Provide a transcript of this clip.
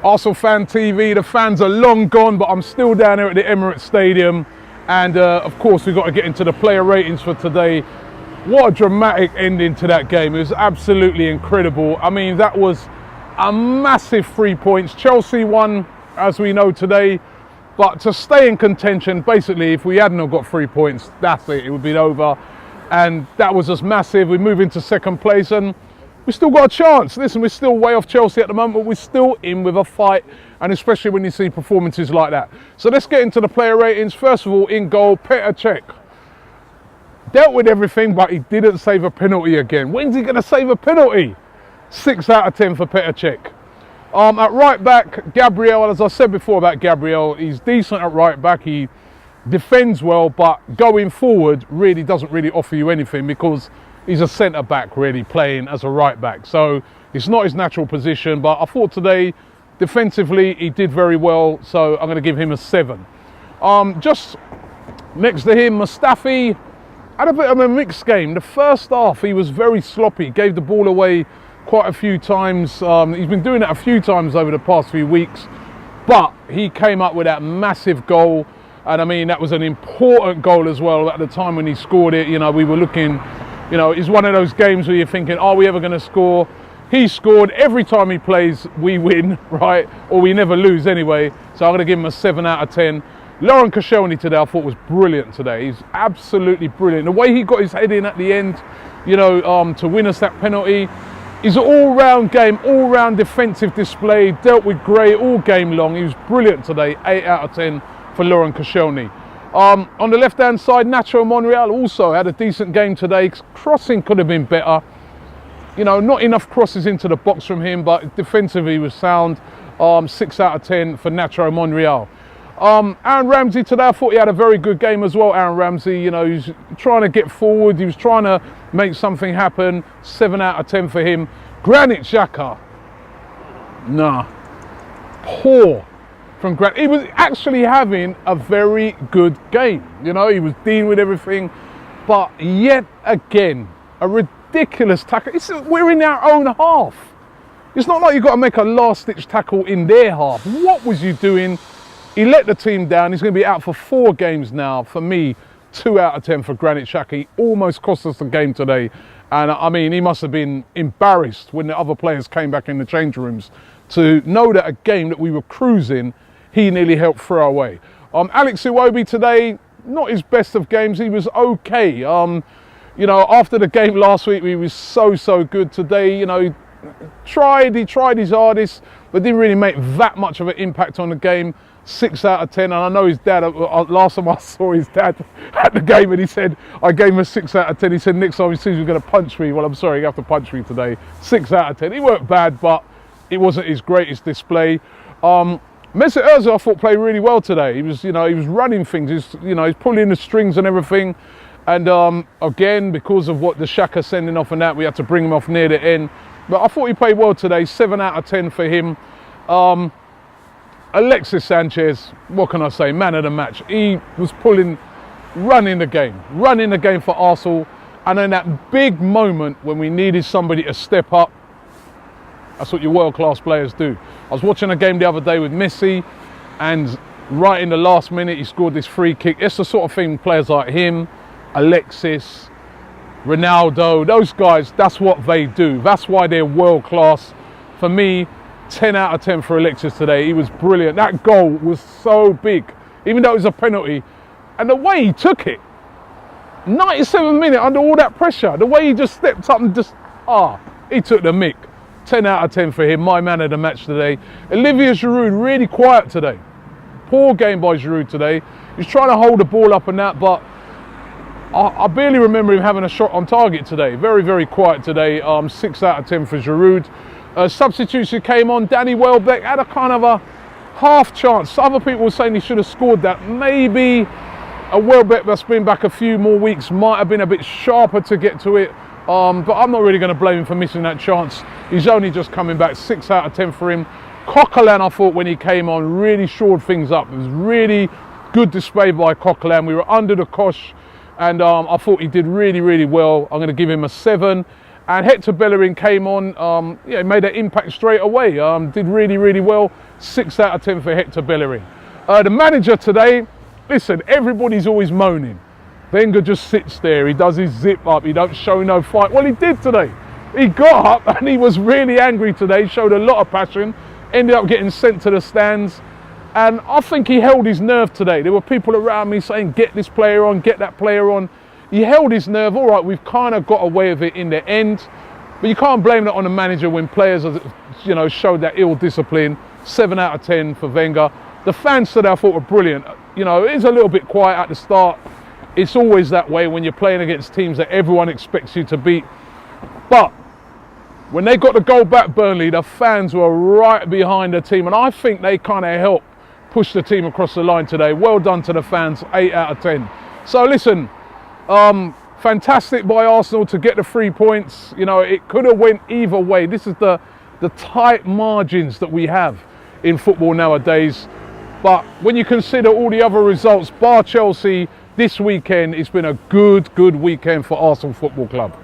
Arsenal Fan TV. The fans are long gone, but I'm still down here at the Emirates Stadium. And of course, we've got to get into the player ratings for today. What a dramatic ending to that game. It was absolutely incredible. I mean, that was a massive 3 points. Chelsea won, as we know today. But to stay in contention, basically, if we hadn't have got 3 points, that's it. It would be over. And that was just massive. We move into second place and we've still got a chance. Listen, we're still way off Chelsea at the moment, but we're still in with a fight, and especially when you see performances like that. So let's get into the player ratings. First of all, in goal, Petr Cech. Dealt with everything, but he didn't save a penalty again. When's he going to save a penalty? 6 out of 10 for Petr Cech. At right back, Gabriel, as I said before about Gabriel, he's decent at right back. He defends well, but going forward really doesn't really offer you anything because he's a centre-back really playing as a right-back. So it's not his natural position, but I thought today, defensively, he did very well. So I'm going to give him a 7. Just next to him, Mustafi had a bit of a mixed game. The first half, he was very sloppy, gave the ball away quite a few times. He's been doing that a few times over the past few weeks, but he came up with that massive goal. And I mean, that was an important goal as well. At the time when he scored it, you know, we were looking, you know, it's one of those games where you're thinking, are we ever going to score? He scored. Every time he plays, we win, right? Or we never lose anyway. So I'm going to give him a 7 out of 10. Laurent Koscielny today, I thought was brilliant today. He's absolutely brilliant. The way he got his head in at the end, you know, to win us that penalty. He's an all-round game, all-round defensive display. Dealt with Gray all game long. He was brilliant today. 8 out of 10 for Laurent Koscielny. On the left-hand side, Nacho Monreal also had a decent game today. Crossing could have been better. You know, not enough crosses into the box from him, but defensively he was sound. 6 out of 10 for Nacho Monreal. Aaron Ramsey today, I thought he had a very good game as well. Aaron Ramsey, you know, he's trying to get forward. He was trying to make something happen. 7 out of 10 for him. Granit Xhaka. Nah. Poor. From Grant. He was actually having a very good game. You know, he was dealing with everything, but yet again, a ridiculous tackle. We're in our own half. It's not like you've got to make a last-ditch tackle in their half. What was you doing? He let the team down. He's going to be out for 4 games now. For me, 2 out of 10 for Granit Xhaka. He almost cost us the game today. And I mean, he must have been embarrassed when the other players came back in the change rooms to know that a game that we were cruising, he nearly helped throw away. Alexis today, not his best of games. He was okay. You know, after the game last week, he was so good. Today, you know, he tried his hardest, but didn't really make that much of an impact on the game. 6 out of 10. And I know his dad, last time I saw his dad at the game, and he said, I gave him a 6 out of 10. He said, next time he sees you're going to punch me. Well, I'm sorry, you have to punch me today. 6 out of 10. He weren't bad, but it wasn't his greatest display. Mesut Ozil, I thought, played really well today. He was, you know, he was running things. He's, you know, he's pulling the strings and everything. And again, because of what the Xhaka sending off and that, we had to bring him off near the end. But I thought he played well today. 7 out of 10 for him. Alexis Sanchez, what can I say? Man of the match. He was running the game for Arsenal. And in that big moment when we needed somebody to step up, that's what your world-class players do. I was watching a game the other day with Messi, and right in the last minute, he scored this free kick. It's the sort of thing players like him, Alexis, Ronaldo, those guys, that's what they do. That's why they're world-class. For me, 10 out of 10 for Alexis today. He was brilliant. That goal was so big, even though it was a penalty. And the way he took it, 97 minutes under all that pressure, the way he just stepped up and just, he took the mick. 10 out of 10 for him, my man of the match today. Olivier Giroud, really quiet today. Poor game by Giroud today. He's trying to hold the ball up and that, but I barely remember him having a shot on target today. Very quiet today. 6 out of 10 for Giroud. Substitutes who came on, Danny Welbeck had a kind of a half chance. Other people were saying he should have scored that. Maybe a Welbeck that's been back a few more weeks might have been a bit sharper to get to it. But I'm not really going to blame him for missing that chance. He's only just coming back. 6 out of 10 for him. Coquelin, I thought, when he came on, really shored things up. It was really good display by Coquelin. We were under the cosh, and I thought he did really well. I'm going to give him a 7. And Hector Bellerin came on, made an impact straight away. Did really, really well. 6 out of 10 for Hector Bellerin. The manager today, listen, everybody's always moaning. Wenger just sits there, he does his zip up, he don't show no fight. Well, he did today. He got up and he was really angry today, showed a lot of passion, ended up getting sent to the stands. And I think he held his nerve today. There were people around me saying, get this player on, get that player on. He held his nerve. All right, we've kind of got away with it in the end, but you can't blame that on the manager when players, showed that ill discipline. 7 out of 10 for Wenger. The fans today I thought were brilliant. It is a little bit quiet at the start. It's always that way when you're playing against teams that everyone expects you to beat. But when they got the goal back, Burnley, the fans were right behind the team, and I think they kind of helped push the team across the line today. Well done to the fans. 8 out of 10. So listen. Fantastic by Arsenal to get the 3 points. It could have went either way. This is the tight margins that we have in football nowadays. But when you consider all the other results, bar Chelsea, this weekend, it's been a good weekend for Arsenal Football Club.